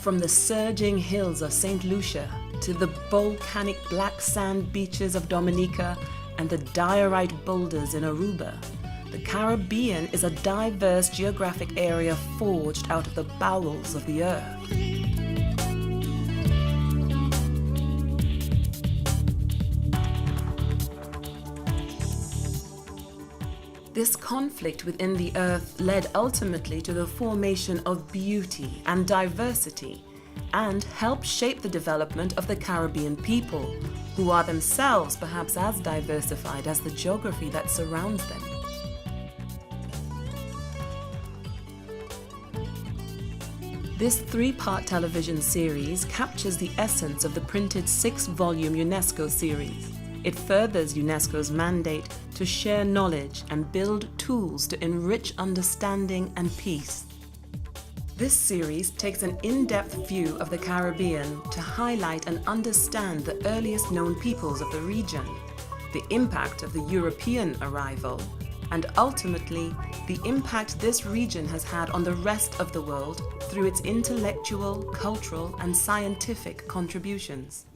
From the surging hills of St. Lucia to the volcanic black sand beaches of Dominica and the diorite boulders in Aruba, the Caribbean is a diverse geographic area forged out of the bowels of the earth. This conflict within the earth led ultimately to the formation of beauty and diversity, and helped shape the development of the Caribbean people, who are themselves perhaps as diversified as the geography that surrounds them. This three-part television series captures the essence of the printed 6-volume UNESCO series. It furthers UNESCO's mandate to share knowledge and build tools to enrich understanding and peace. This series takes an in-depth view of the Caribbean to highlight and understand the earliest known peoples of the region, the impact of the European arrival, and ultimately the impact this region has had on the rest of the world through its intellectual, cultural, and scientific contributions.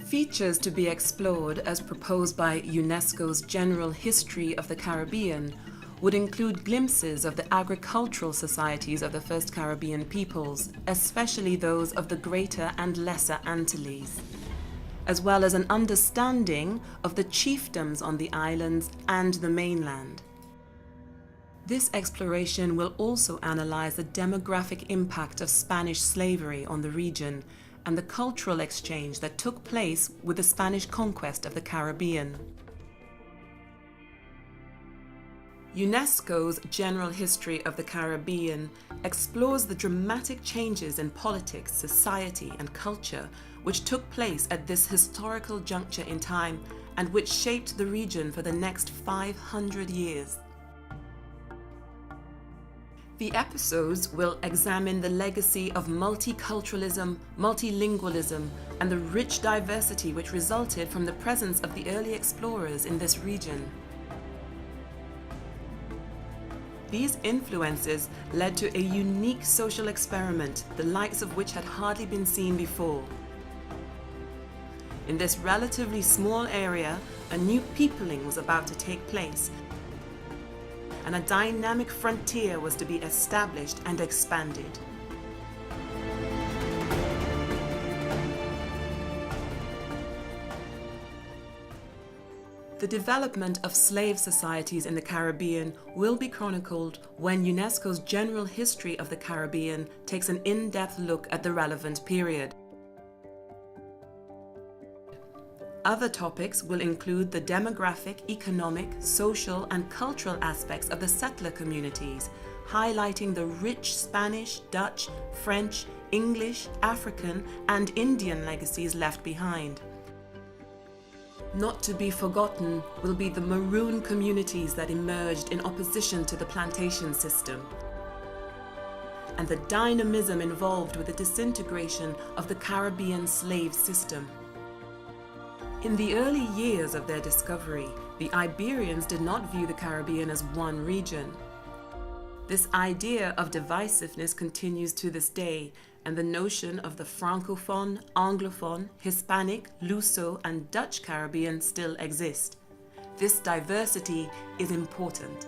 Features to be explored as proposed by UNESCO's General History of the Caribbean would include glimpses of the agricultural societies of the first Caribbean peoples, especially those of the Greater and Lesser Antilles, as well as an understanding of the chiefdoms on the islands and the mainland. This exploration will also analyze the demographic impact of Spanish slavery on the region and the cultural exchange that took place with the Spanish conquest of the Caribbean. UNESCO's General History of the Caribbean explores the dramatic changes in politics, society, and culture which took place at this historical juncture in time and which shaped the region for the next 500 years. The episodes will examine the legacy of multiculturalism, multilingualism, and the rich diversity which resulted from the presence of the early explorers in this region. These influences led to a unique social experiment, the likes of which had hardly been seen before. In this relatively small area, a new peopling was about to take place, and a dynamic frontier was to be established and expanded. The development of slave societies in the Caribbean will be chronicled when UNESCO's General History of the Caribbean takes an in-depth look at the relevant period. Other topics will include the demographic, economic, social, and cultural aspects of the settler communities, highlighting the rich Spanish, Dutch, French, English, African, and Indian legacies left behind. Not to be forgotten will be the maroon communities that emerged in opposition to the plantation system, and the dynamism involved with the disintegration of the Caribbean slave system. In the early years of their discovery, the Iberians did not view the Caribbean as one region. This idea of divisiveness continues to this day, and the notion of the Francophone, Anglophone, Hispanic, Luso, and Dutch Caribbean still exist. This diversity is important.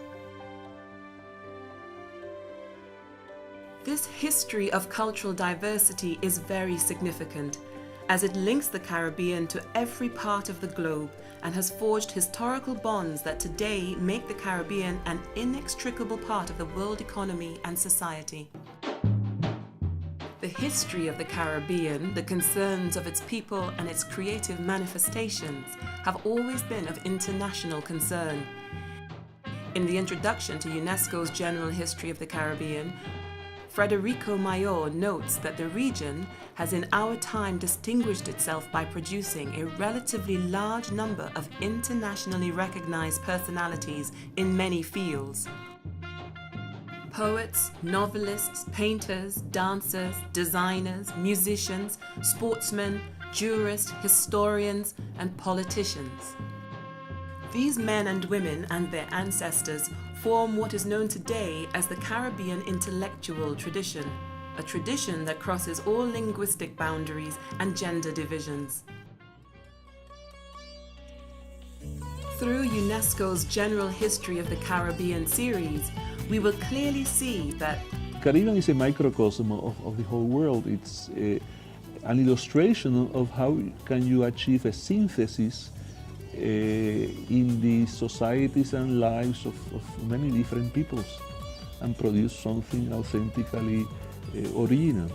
This history of cultural diversity is very significant, as it links the Caribbean to every part of the globe and has forged historical bonds that today make the Caribbean an inextricable part of the world economy and society. The history of the Caribbean, the concerns of its people, and its creative manifestations have always been of international concern. In the introduction to UNESCO's General History of the Caribbean, Federico Mayor notes that the region has in our time distinguished itself by producing a relatively large number of internationally recognized personalities in many fields. Poets, novelists, painters, dancers, designers, musicians, sportsmen, jurists, historians, and politicians. These men and women and their ancestors form what is known today as the Caribbean intellectual tradition, a tradition that crosses all linguistic boundaries and gender divisions. Through UNESCO's General History of the Caribbean series, we will clearly see that Caribbean is a microcosm of the whole world. It's an illustration of how can you achieve a synthesis in the societies and lives of many different peoples and produce something authentically original.